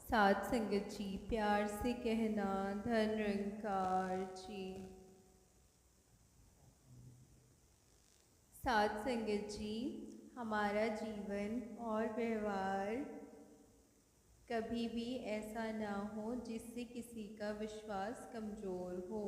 साध संगत जी, प्यार से कहना धन निरंकार जी। साध संगत जी, हमारा जीवन और व्यवहार कभी भी ऐसा ना हो जिससे किसी का विश्वास कमज़ोर हो।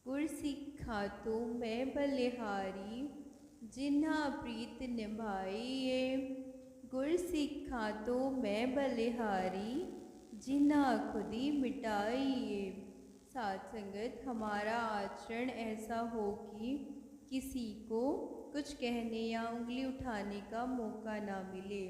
गुर सिक्खा तो मैं बलिहारी, जिन्हा प्रीत निभाइए। गुर सिक्खा तो मैं बलिहारी, जिन्हा खुदी मिटाइए। साध संगत, हमारा आचरण ऐसा हो कि किसी को कुछ कहने या उंगली उठाने का मौका ना मिले।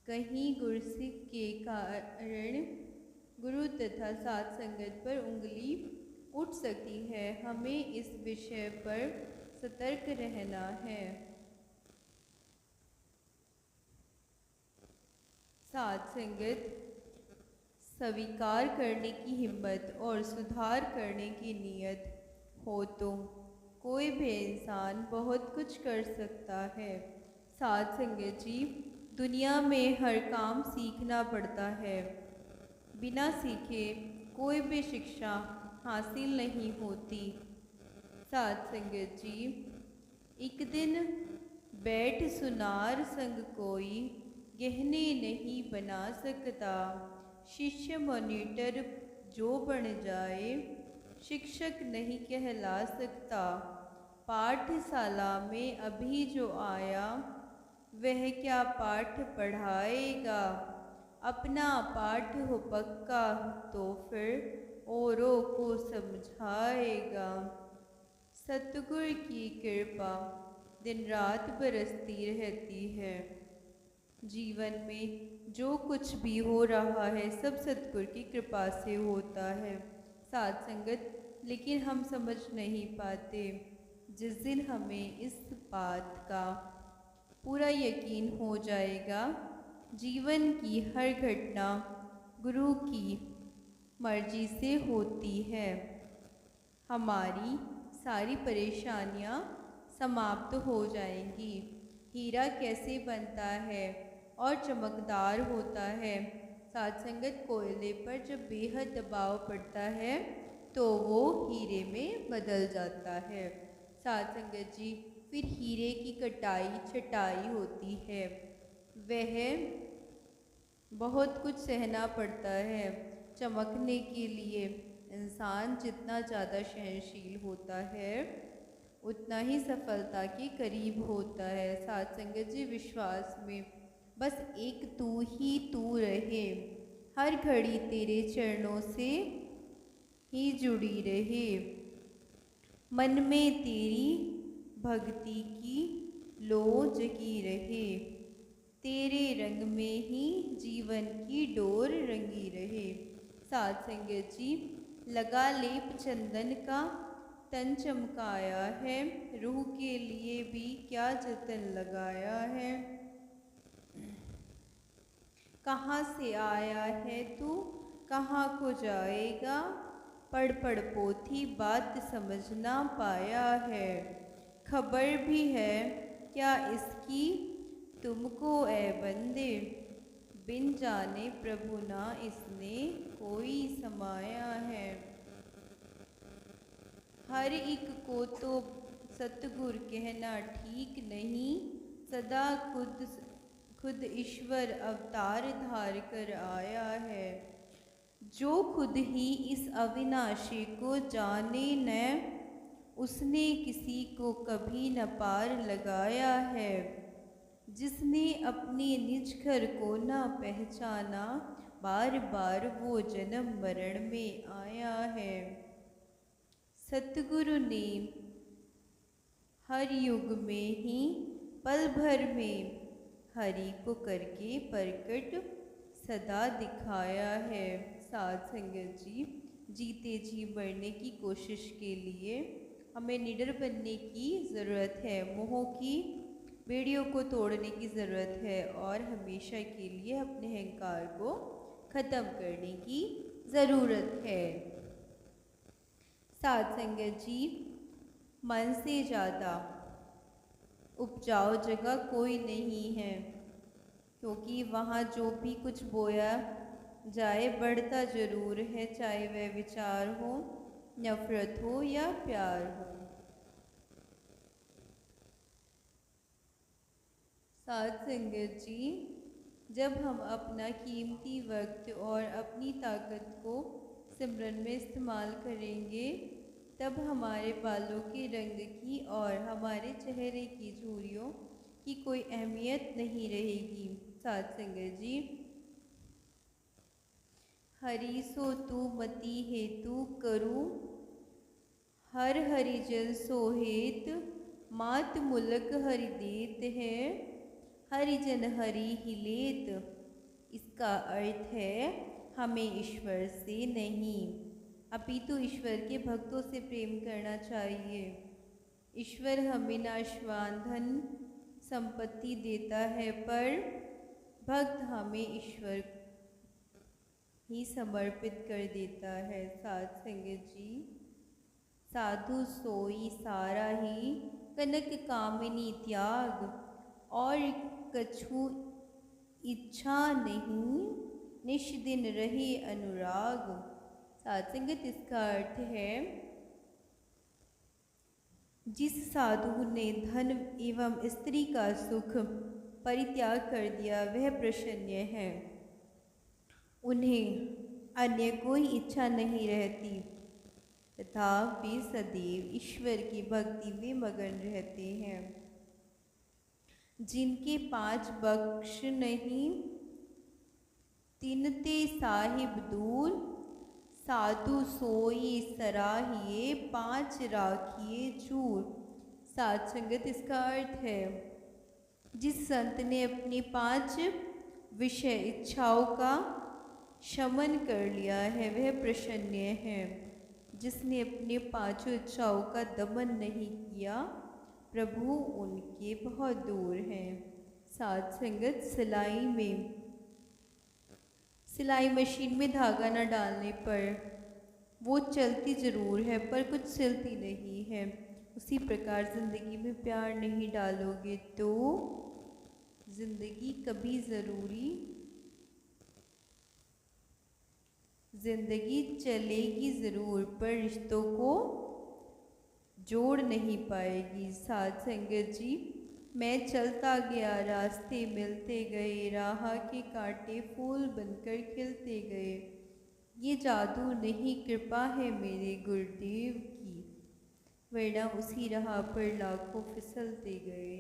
कहीं गुरसिख के कारण गुरु तथा साध संगत पर उंगली उठ सकती है। हमें इस विषय पर सतर्क रहना है। साध संगत, स्वीकार करने की हिम्मत और सुधार करने की नीयत हो तो कोई भी इंसान बहुत कुछ कर सकता है। साध संगत जी, दुनिया में हर काम सीखना पड़ता है। बिना सीखे कोई भी शिक्षा हासिल नहीं होती। साध संगत जी, एक दिन बैठ सुनार संग कोई, गहने नहीं बना सकता। शिष्य मॉनिटर जो बन जाए, शिक्षक नहीं कहला सकता। पाठशाला में अभी जो आया, वह क्या पाठ पढ़ाएगा। अपना पाठ हो पक्का तो फिर औरों को समझाएगा। सतगुरु की कृपा दिन रात बरसती रहती है। जीवन में जो कुछ भी हो रहा है सब सतगुरु की कृपा से होता है। साध संगत, लेकिन हम समझ नहीं पाते। जिस दिन हमें इस बात का पूरा यकीन हो जाएगा, जीवन की हर घटना गुरु की मर्जी से होती है, हमारी सारी परेशानियां समाप्त हो जाएंगी। हीरा कैसे बनता है और चमकदार होता है। साध संगत, कोयले पर जब बेहद दबाव पड़ता है तो वो हीरे में बदल जाता है। साध संगत जी, फिर हीरे की कटाई छटाई होती है। वह बहुत कुछ सहना पड़ता है। चमकने के लिए इंसान जितना ज़्यादा सहनशील होता है उतना ही सफलता के करीब होता है। साध संगत जी, विश्वास में बस एक तू ही तू रहे, हर घड़ी तेरे चरणों से ही जुड़ी रहे। मन में तेरी भक्ति की लो जगी रहे, तेरे रंग में ही जीवन की डोर रंगी रहे। साध संगत जी, लगा लेप चंदन का, तन चमकाया है। रूह के लिए भी क्या जतन लगाया है। कहाँ से आया है तू, कहाँ को जाएगा। पढ़ पढ़ पोथी बात समझ ना पाया है। खबर भी है क्या इसकी तुमको ए बंदे, बिन जाने प्रभु ना इसने कोई समाया है। हर एक को तो सतगुर कहना ठीक नहीं, सदा खुद ईश्वर अवतार धार कर आया है। जो खुद ही इस अविनाशी को जाने न, उसने किसी को कभी न पार लगाया है। जिसने अपने निज घर को न पहचाना, बार बार वो जन्म मरण में आया है। सतगुरु ने हर युग में ही पल भर में हरि को करके प्रकट सदा दिखाया है। साध संगत जी, जीते जी मरने की कोशिश के लिए हमें निडर बनने की ज़रूरत है। मोह की बेड़ियों को तोड़ने की ज़रूरत है और हमेशा के लिए अपने अहंकार को ख़त्म करने की ज़रूरत है। साध संगत जी, मन से ज़्यादा उपजाऊ जगह कोई नहीं है, क्योंकि वहाँ जो भी कुछ बोया जाए बढ़ता जरूर है, चाहे वह विचार हो, नफरत हो या प्यार हो। साथ संगत जी, जब हम अपना कीमती वक्त और अपनी ताकत को सिमरन में इस्तेमाल करेंगे, तब हमारे बालों के रंग की और हमारे चेहरे की झुर्रियों की कोई अहमियत नहीं रहेगी। साथ संगत जी, हरि सो तू मति हेतु करूँ, हर हरिजन सोहेत, मात मुलक हरि देत है, हरिजन हरि ही लेत। इसका अर्थ है हमें ईश्वर से नहीं अपितु ईश्वर के भक्तों से प्रेम करना चाहिए। ईश्वर हमें नाशवान धन संपत्ति देता है, पर भक्त हमें ईश्वर ही समर्पित कर देता है। साथ संगत जी, साधु सोई सारा ही कनक कामिनी त्याग, और कछु इच्छा नहीं, निश दिन रहे अनुराग। साथ संगत, इसका अर्थ है जिस साधु ने धन एवं स्त्री का सुख परित्याग कर दिया वह प्रसन्न है, उन्हें अन्य कोई इच्छा नहीं रहती तथा वे सदैव ईश्वर की भक्ति में मगन रहते हैं। जिनके 5 बख्श नहीं, तिनते साहिब दूर, साधु सोई सराहिए, 5 राखिए चूर। साथ संगत, इसका अर्थ है जिस संत ने अपनी 5 विषय इच्छाओं का शमन कर लिया है वह प्रसन्न है। जिसने अपने 5 इच्छाओं का दमन नहीं किया, प्रभु उनके बहुत दूर हैं। साथ संगत, सिलाई मशीन में धागा न डालने पर वो चलती ज़रूर है पर कुछ सिलती नहीं है, उसी प्रकार ज़िंदगी में प्यार नहीं डालोगे तो ज़िंदगी चलेगी ज़रूर पर रिश्तों को जोड़ नहीं पाएगी। साथ संगत जी, मैं चलता गया, रास्ते मिलते गए, राह के कांटे फूल बनकर खिलते गए। ये जादू नहीं कृपा है मेरे गुरुदेव की, वरना उसी राह पर लाखों फिसलते गए।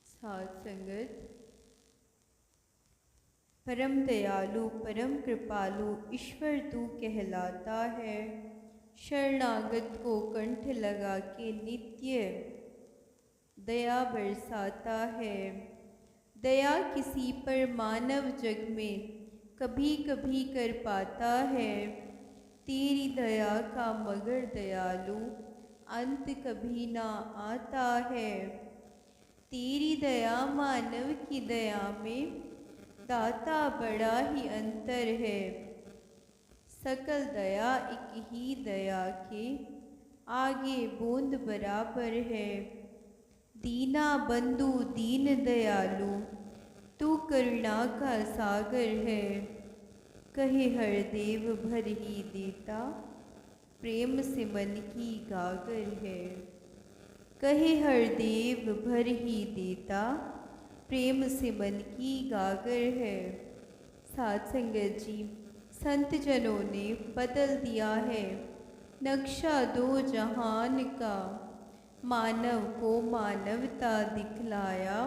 साथ संगत, परम दयालु परम कृपालु ईश्वर तू कहलाता है, शरणागत को कंठ लगा के नित्य दया बरसाता है। दया किसी पर मानव जग में कभी कभी कर पाता है, तेरी दया का मगर दयालु अंत कभी ना आता है। तेरी दया मानव की दया में दाता बड़ा ही अंतर है, सकल दया एक ही दया के आगे बूंद बराबर है। दीना बंधु दीन दयालु तू करुणा का सागर है, कहे हर देव भर ही देता प्रेम से मन की गागर है। कहे हर देव भर ही देता प्रेम से मन की गागर है। साथ संगत जी, संत जनों ने बदल दिया है नक्शा 2 जहान का, मानव को मानवता दिखलाया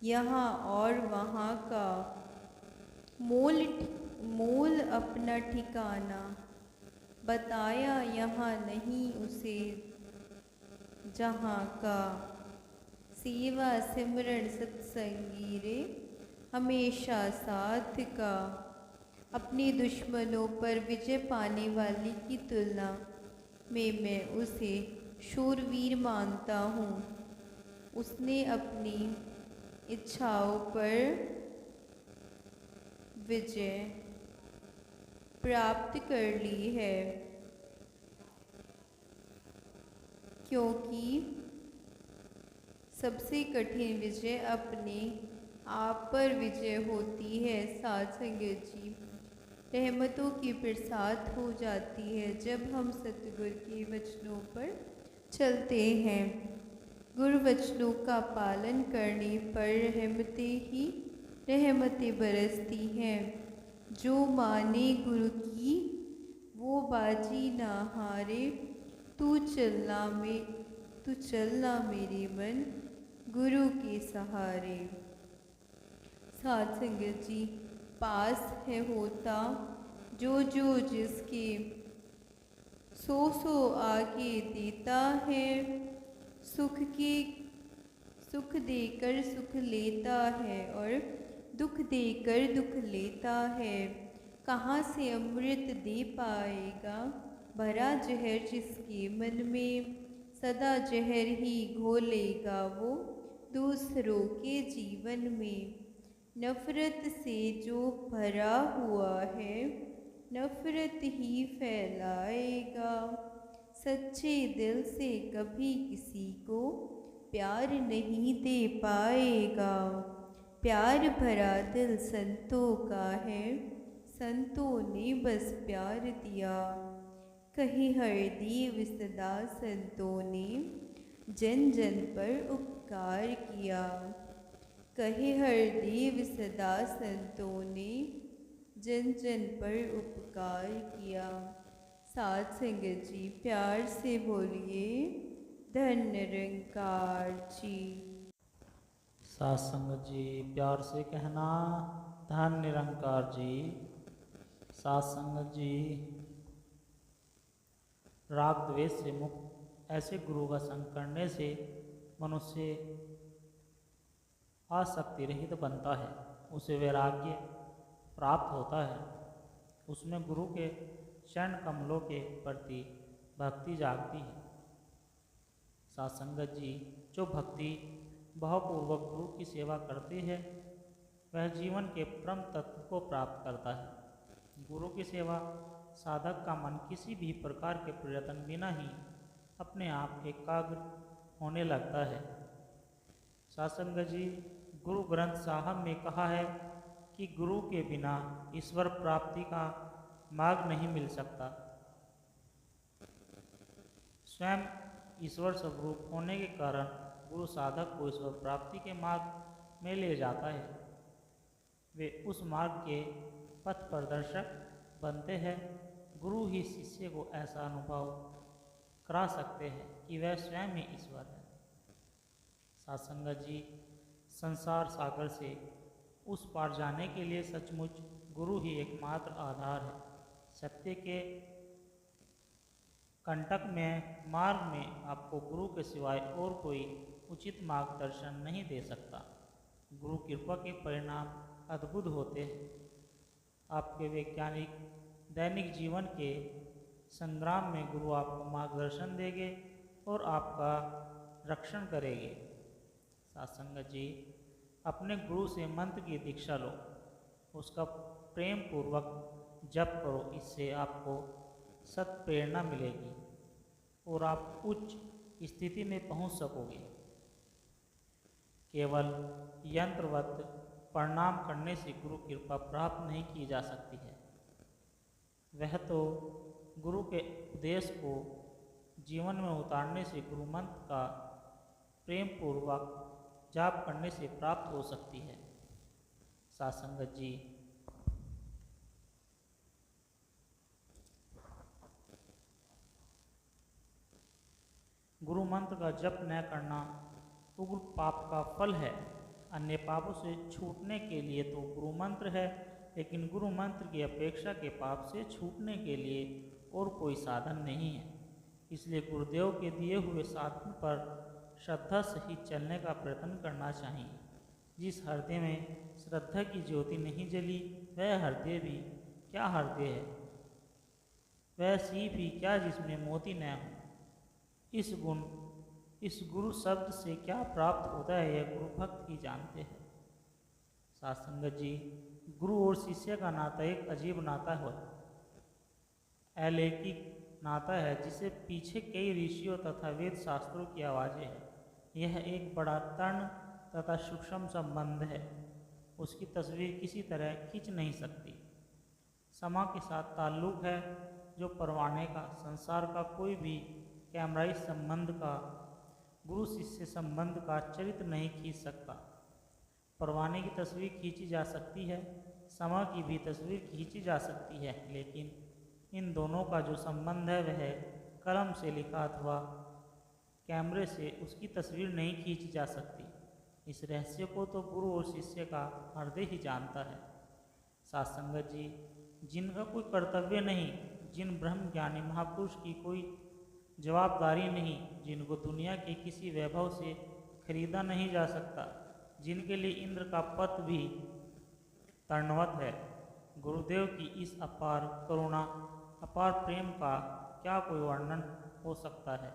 यहाँ और वहाँ का, मोल अपना ठिकाना बताया यहाँ नहीं उसे जहाँ का। सेवा सिमरन सत्संगी रे हमेशा साथ का, अपने दुश्मनों पर विजय पाने वाले की तुलना में मैं उसे शूरवीर मानता हूँ। उसने अपनी इच्छाओं पर विजय प्राप्त कर ली है, क्योंकि सबसे कठिन विजय अपने आप पर विजय होती है। साध संगत जी, रहमतों की बरसात हो जाती है जब हम सतगुरु के वचनों पर चलते हैं। गुरु वचनों का पालन करने पर रहमतें बरसती हैं। जो माने गुरु की वो बाजी ना हारे। तू चलना मेरे मन गुरु के सहारे। साध संगत जी, पास है होता जो जिसके, सो आगे देता है। सुख देकर सुख लेता है और दुख देकर दुख लेता है। कहाँ से अमृत दे पाएगा भरा जहर जिसके मन में, सदा जहर ही घोलेगा वो दूसरों के जीवन में। नफरत से जो भरा हुआ है नफरत ही फैलाएगा। सच्चे दिल से कभी किसी को प्यार नहीं दे पाएगा। प्यार भरा दिल संतों का है, संतों ने बस प्यार दिया। कहे हरदेव सदा संतों ने जन जन पर उपकार किया। कहे हरदेव सदा संतों ने जन जन पर उपकार किया। साध संगत जी, प्यार से बोलिए धन निरंकार जी। साध संगत जी, प्यार से कहना धन निरंकार जी। साध संगत जी, राग द्वेष से मुक्त ऐसे गुरु का संग करने से मनुष्य आसक्ति रहित बनता है, उसे वैराग्य प्राप्त होता है, उसमें गुरु के चरण कमलों के प्रति भक्ति जागती है। साध संगत जी, जो भक्ति भावपूर्वक गुरु की सेवा करती है वह जीवन के परम तत्व को प्राप्त करता है। गुरु की सेवा साधक का मन किसी भी प्रकार के प्रयत्न बिना ही अपने आप एकाग्र होने लगता है। साध संगत जी, गुरु ग्रंथ साहब में कहा है कि गुरु के बिना ईश्वर प्राप्ति का मार्ग नहीं मिल सकता। स्वयं ईश्वर स्वरूप होने के कारण गुरु साधक को ईश्वर प्राप्ति के मार्ग में ले जाता है। वे उस मार्ग के पथ प्रदर्शक बनते हैं। गुरु ही शिष्य को ऐसा अनुभव करा सकते हैं कि वह स्वयं ही ईश्वर है। साध संगत जी, संसार सागर से उस पार जाने के लिए सचमुच गुरु ही एकमात्र आधार है। सत्य के कंटक में मार्ग में आपको गुरु के सिवाय और कोई उचित मार्गदर्शन नहीं दे सकता। गुरु कृपा के परिणाम अद्भुत होते हैं। आपके वैज्ञानिक दैनिक जीवन के संग्राम में गुरु आपको मार्गदर्शन देंगे और आपका रक्षण करेंगे। साध संगत जी, अपने गुरु से मंत्र की दीक्षा लो, उसका प्रेम पूर्वक जप करो। इससे आपको सत प्रेरणा मिलेगी और आप उच्च स्थिति में पहुंच सकोगे। केवल यंत्रवत प्रणाम करने से गुरु कृपा प्राप्त नहीं की जा सकती है। वह तो गुरु के उपदेश को जीवन में उतारने से गुरु मंत्र का प्रेम पूर्वक जाप करने से प्राप्त हो सकती है। साध संगत जी, गुरु मंत्र का जप न करना उग्र पाप का फल है। अन्य पापों से छूटने के लिए तो गुरु मंत्र है, लेकिन गुरु मंत्र की अपेक्षा के पाप से छूटने के लिए और कोई साधन नहीं है। इसलिए गुरुदेव के दिए हुए साधन पर श्रद्धा सहित चलने का प्रयत्न करना चाहिए। जिस हृदय में श्रद्धा की ज्योति नहीं जली वह हृदय भी क्या हृदय है, वह सीप ही क्या जिसमें मोती न हो। इस गुरु शब्द से क्या प्राप्त होता है यह गुरु भक्त ही जानते हैं। साध संगत जी, गुरु और शिष्य का नाता एक अजीब नाता है, अलौकिक नाता है, जिसे पीछे कई ऋषियों तथा वेद शास्त्रों की आवाज़ें हैं। यह एक बड़ा तर्ण तथा सूक्ष्म संबंध है। उसकी तस्वीर किसी तरह खींच नहीं सकती। समा के साथ ताल्लुक़ है जो परवाने का, संसार का कोई भी कैमराई संबंध का, गुरु शिष्य संबंध का चरित्र नहीं खींच सकता। परवाने की तस्वीर खींची जा सकती है, समा की भी तस्वीर खींची जा सकती है, लेकिन इन दोनों का जो संबंध है वह कलम से लिखा अथवा कैमरे से उसकी तस्वीर नहीं खींची जा सकती। इस रहस्य को तो गुरु और शिष्य का हृदय ही जानता है। साथ संगत जी, जिनका कोई कर्तव्य नहीं, जिन ब्रह्म ज्ञानी महापुरुष की कोई जवाबदारी नहीं, जिनको दुनिया के किसी वैभव से खरीदा नहीं जा सकता, जिनके लिए इंद्र का पद भी तर्णवत है, गुरुदेव की इस अपार करुणा, अपार प्रेम का क्या कोई वर्णन हो सकता है,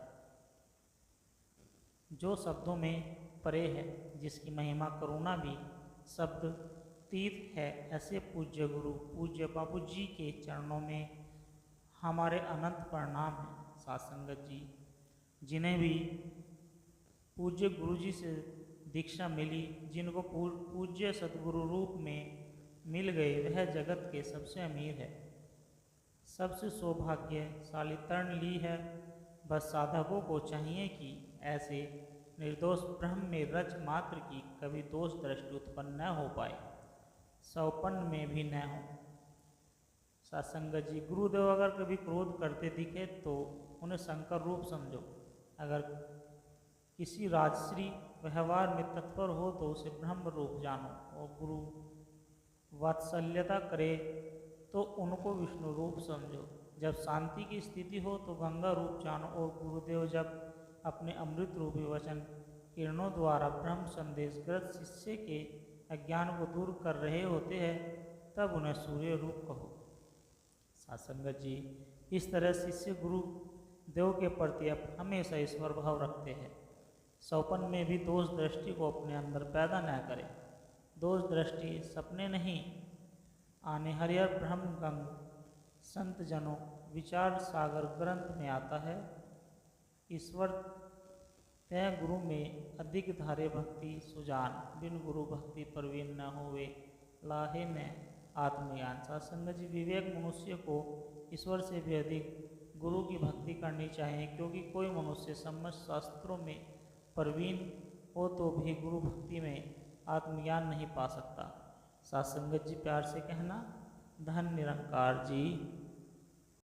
जो शब्दों में परे है, जिसकी महिमा करुणा भी शब्द तीत है। ऐसे पूज्य गुरु, पूज्य बाबू जी के चरणों में हमारे अनंत प्रणाम हैं। साथ संगत जी, जिन्हें भी पूज्य गुरु जी से दीक्षा मिली, जिनको पूज्य सदगुरु रूप में मिल गए, वह जगत के सबसे अमीर है, सबसे सौभाग्यशाली तरण ली है। बस साधकों को चाहिए कि ऐसे निर्दोष ब्रह्म में रच मात्र की कभी दोष दृष्टि उत्पन्न न हो पाए, सौपन्न में भी न हो। सत्संगत जी, गुरुदेव अगर कभी क्रोध करते दिखे तो उन्हें शंकर रूप समझो, अगर किसी राजश्री व्यवहार में तत्पर हो तो उसे ब्रह्म रूप जानो, और गुरु वात्सल्यता करे तो उनको विष्णु रूप समझो। जब शांति की स्थिति हो तो गंगा रूप जानो, और गुरुदेव जब अपने अमृत रूपी वचन किरणों द्वारा ब्रह्म संदेशग्रस्त शिष्य के अज्ञान को दूर कर रहे होते हैं, तब उन्हें सूर्य रूप कहो। सत्संगत जी, इस तरह शिष्य गुरु देव के प्रति अब हमेशा ईश्वर भाव रखते हैं। सौपन में भी दोष दृष्टि को अपने अंदर पैदा न करें। दोष दृष्टि सपने नहीं आने। हरिहर ब्रह्म गंग संत जनों विचार सागर ग्रंथ में आता है, ईश्वर तय गुरु में अधिक धारे भक्ति सुजान, बिन गुरु भक्ति प्रवीण न होवे लाहे न आत्मज्ञान। सत्संग जी, विवेक मनुष्य को ईश्वर से भी अधिक गुरु की भक्ति करनी चाहिए, क्योंकि कोई मनुष्य समस्त शास्त्रों में प्रवीण हो तो भी गुरु भक्ति में आत्मज्ञान नहीं पा सकता। सत्संगत जी, प्यार से कहना, धन निरंकार जी।